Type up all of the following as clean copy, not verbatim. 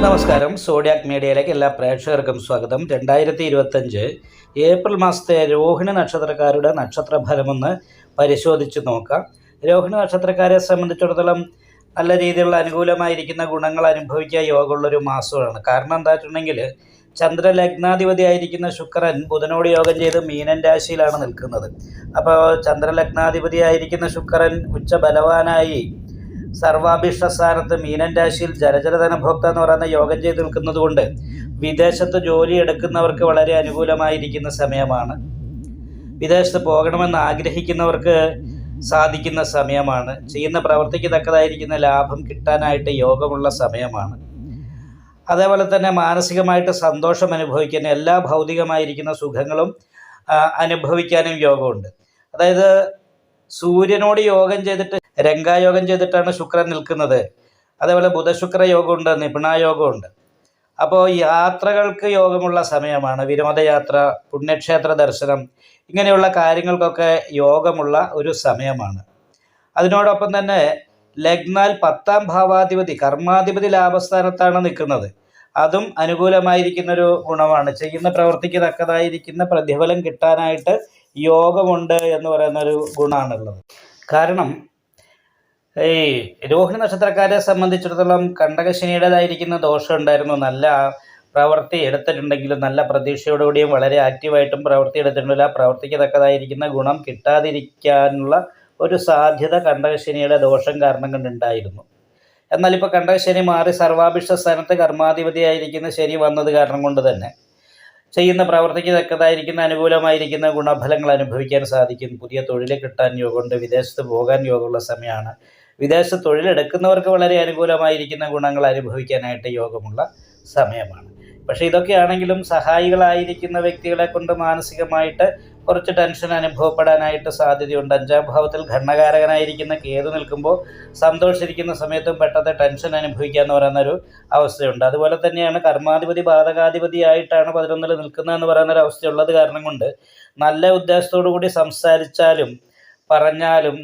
നമസ്കാരം. സോഡിയാക് മീഡിയയിലേക്ക് എല്ലാ പ്രേക്ഷകർക്കും സ്വാഗതം. 2025 ഏപ്രിൽ മാസത്തെ രോഹിണി നക്ഷത്രക്കാരുടെ നക്ഷത്രഫലമൊന്ന് പരിശോധിച്ച് നോക്കാം. രോഹിണി നക്ഷത്രക്കാരെ സംബന്ധിച്ചിടത്തോളം നല്ല രീതിയിലുള്ള അനുകൂലമായിരിക്കുന്ന ഗുണങ്ങൾ അനുഭവിക്കാൻ യോഗമുള്ളൊരു മാസമാണ്. കാരണം എന്താ വെച്ചിട്ടുണ്ടെങ്കിൽ ചന്ദ്രലഗ്നാധിപതിയായിരിക്കുന്ന ശുക്രൻ ബുധനോട് യോഗം ചെയ്ത് മീനൻ രാശിയിലാണ് നിൽക്കുന്നത്. അപ്പോൾ ചന്ദ്രലഗ്നാധിപതിയായിരിക്കുന്ന ശുക്രൻ ഉച്ചബലവാനായി സർവാഭീഷ്ടസ്ഥാനത്ത് മീനൻ രാശിയിൽ ജലജലധനഭോക്ത എന്ന് പറയുന്ന യോഗം ചെയ്ത് നിൽക്കുന്നത് കൊണ്ട് വിദേശത്ത് ജോലി എടുക്കുന്നവർക്ക് വളരെ അനുകൂലമായിരിക്കുന്ന സമയമാണ്. വിദേശത്ത് പോകണമെന്ന് ആഗ്രഹിക്കുന്നവർക്ക് സാധിക്കുന്ന സമയമാണ്. ചെയ്യുന്ന പ്രവൃത്തിക്ക് തക്കതായിരിക്കുന്ന ലാഭം കിട്ടാനായിട്ട് യോഗമുള്ള സമയമാണ്. അതേപോലെ തന്നെ മാനസികമായിട്ട് സന്തോഷം അനുഭവിക്കാൻ എല്ലാ ഭൗതികമായിരിക്കുന്ന സുഖങ്ങളും അനുഭവിക്കാനും യോഗമുണ്ട്. അതായത് സൂര്യനോട് യോഗം ചെയ്തിട്ട് രംഗായോഗം ചെയ്തിട്ടാണ് ശുക്രൻ നിൽക്കുന്നത്. അതേപോലെ ബുധശുക്ര യോഗമുണ്ട്, നിപുണായോഗമുണ്ട്. അപ്പോൾ യാത്രകൾക്ക് യോഗമുള്ള സമയമാണ്. വിനോദയാത്ര, പുണ്യക്ഷേത്ര ദർശനം, ഇങ്ങനെയുള്ള കാര്യങ്ങൾക്കൊക്കെ യോഗമുള്ള ഒരു സമയമാണ്. അതിനോടൊപ്പം തന്നെ ലഗ്നാൽ 10ാം ഭാവാധിപതി കർമാധിപതി ലാഭസ്ഥാനത്താണ് നിൽക്കുന്നത്. അതും അനുകൂലമായിരിക്കുന്നൊരു ഗുണമാണ്. ചെയ്യുന്ന പ്രവൃത്തിക്ക് തക്കതായിരിക്കുന്ന പ്രതിഫലം കിട്ടാനായിട്ട് യോഗമുണ്ട് എന്ന് പറയുന്നൊരു ഗുണമാണുള്ളത്. കാരണം ഈ രോഹിണി നക്ഷത്രക്കാരെ സംബന്ധിച്ചിടത്തോളം കണ്ടകശനിയുടേതായിരിക്കുന്ന ദോഷം ഉണ്ടായിരുന്നു. നല്ല പ്രവൃത്തി എടുത്തിട്ടുണ്ടെങ്കിലും നല്ല പ്രതീക്ഷയോടുകൂടിയും വളരെ ആക്റ്റീവായിട്ടും പ്രവൃത്തി എടുത്തിട്ടുണ്ടെങ്കിൽ ആ പ്രവൃത്തിക്ക് തക്കതായിരിക്കുന്ന ഗുണം കിട്ടാതിരിക്കാനുള്ള ഒരു സാധ്യത കണ്ടകശനിയുടെ ദോഷം കാരണം കൊണ്ടുണ്ടായിരുന്നു. എന്നാൽ ഇപ്പോൾ കണ്ടകശനി മാറി സർവാഭീഷ്ട സ്ഥാനത്ത് കർമാധിപതിയായിരിക്കുന്ന ശനി വന്നത് കാരണം കൊണ്ട് തന്നെ ചെയ്യുന്ന പ്രവൃത്തിക്ക് തക്കതായിരിക്കുന്ന അനുകൂലമായിരിക്കുന്ന ഗുണഫലങ്ങൾ അനുഭവിക്കാൻ സാധിക്കും. പുതിയ തൊഴിൽ കിട്ടാൻ യോഗമുണ്ട്. വിദേശത്ത് പോകാൻ യോഗമുള്ള സമയമാണ്. വിദേശത്ത് തൊഴിലെടുക്കുന്നവർക്ക് വളരെ അനുകൂലമായിരിക്കുന്ന ഗുണങ്ങൾ അനുഭവിക്കാനായിട്ട് യോഗമുള്ള സമയമാണ്. പക്ഷേ ഇതൊക്കെയാണെങ്കിലും സഹായികളായിരിക്കുന്ന വ്യക്തികളെ കൊണ്ട് മാനസികമായിട്ട് കുറച്ച് ടെൻഷൻ അനുഭവപ്പെടാനായിട്ട് സാധ്യതയുണ്ട്. 5ാം ഭാവത്തിൽ ഘടനകാരകനായിരിക്കുന്ന കേതു നിൽക്കുമ്പോൾ സന്തോഷിച്ചിരിക്കുന്ന സമയത്തും പെട്ടെന്ന് ടെൻഷൻ അനുഭവിക്കുക എന്ന് പറയുന്നൊരു അവസ്ഥയുണ്ട്. അതുപോലെ തന്നെയാണ് കർമാധിപതി ബാധകാധിപതിയായിട്ടാണ് 11ൽ നിൽക്കുന്നതെന്ന് പറയുന്നൊരു അവസ്ഥയുള്ളത് കാരണം കൊണ്ട് നല്ല ഉദ്ദേശത്തോടു കൂടി സംസാരിച്ചാലും പറഞ്ഞാലും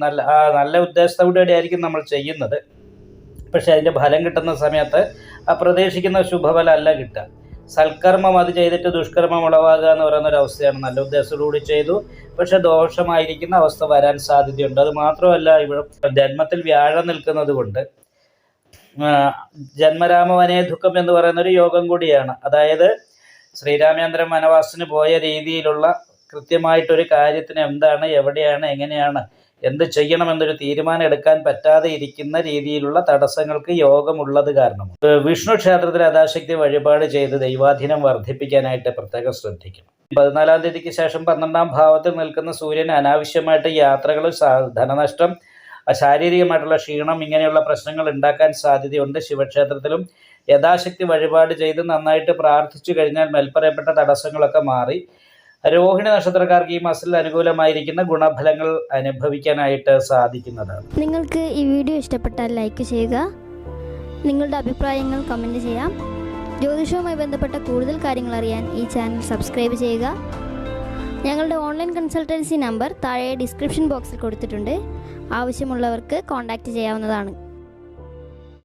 നല്ല ഉദ്ദേശത്തോടുകൂടി ആയിരിക്കും നമ്മൾ ചെയ്യുന്നത്. പക്ഷേ അതിൻ്റെ ഫലം കിട്ടുന്ന സമയത്ത് പ്രതീക്ഷിക്കുന്ന ശുഭഫലം അല്ല കിട്ടുക. സൽക്കർമ്മം അത് ചെയ്തിട്ട് ദുഷ്കർമ്മം ഉളവാകുക എന്ന് പറയുന്നൊരു അവസ്ഥയാണ്. നല്ല ഉദ്ദേശത്തോടുകൂടി ചെയ്തു, പക്ഷെ ദോഷമായിരിക്കുന്ന അവസ്ഥ വരാൻ സാധ്യതയുണ്ട്. അത് മാത്രമല്ല, ഇവിടെ ജന്മത്തിൽ വ്യാഴം നിൽക്കുന്നത് കൊണ്ട് ജന്മരാമവനേ ദുഃഖം എന്ന് പറയുന്നൊരു യോഗം കൂടിയാണ്. അതായത് ശ്രീരാമചന്ദ്രൻ വനവാസത്തിന് പോയ രീതിയിലുള്ള കൃത്യമായിട്ടൊരു കാര്യത്തിന് എന്താണ്, എവിടെയാണ്, എങ്ങനെയാണ്, എന്ത് ചെയ്യണമെന്നൊരു തീരുമാനം എടുക്കാൻ പറ്റാതെ ഇരിക്കുന്ന രീതിയിലുള്ള തടസ്സങ്ങൾക്ക് യോഗമുള്ളത് കാരണം വിഷ്ണു ക്ഷേത്രത്തിൽ യഥാശക്തി വഴിപാട് ചെയ്ത് ദൈവാധീനം വർദ്ധിപ്പിക്കാനായിട്ട് പ്രത്യേകം ശ്രദ്ധിക്കണം. 14ാം തീയതിക്ക് ശേഷം 12ാം ഭാവത്തിൽ നിൽക്കുന്ന സൂര്യൻ അനാവശ്യമായിട്ട് യാത്രകൾ, ധനനഷ്ടം, ശാരീരികമായിട്ടുള്ള ക്ഷീണം, ഇങ്ങനെയുള്ള പ്രശ്നങ്ങൾ ഉണ്ടാക്കാൻ സാധ്യതയുണ്ട്. ശിവക്ഷേത്രത്തിലും യഥാശക്തി വഴിപാട് ചെയ്ത് നന്നായിട്ട് പ്രാർത്ഥിച്ചു കഴിഞ്ഞാൽ മേൽപ്പറയപ്പെട്ട തടസ്സങ്ങളൊക്കെ മാറി രോഹിണി നക്ഷത്രക്കാർക്ക് ഈ മാസത്തിൽ അനുകൂലമായിരിക്കുന്ന ഗുണഫലങ്ങൾ അനുഭവിക്കാനായിട്ട് സാധിക്കുന്നതാണ്. നിങ്ങൾക്ക് ഈ വീഡിയോ ഇഷ്ടപ്പെട്ടാൽ ലൈക്ക് ചെയ്യുക, നിങ്ങളുടെ അഭിപ്രായങ്ങൾ കമൻറ്റ് ചെയ്യാം. ജ്യോതിഷവുമായി ബന്ധപ്പെട്ട കൂടുതൽ കാര്യങ്ങൾ അറിയാൻ ഈ ചാനൽ സബ്സ്ക്രൈബ് ചെയ്യുക. ഞങ്ങളുടെ ഓൺലൈൻ കൺസൾട്ടൻസി നമ്പർ താഴെ ഡിസ്ക്രിപ്ഷൻ ബോക്സിൽ കൊടുത്തിട്ടുണ്ട്. ആവശ്യമുള്ളവർക്ക് കോൺടാക്റ്റ് ചെയ്യാവുന്നതാണ്.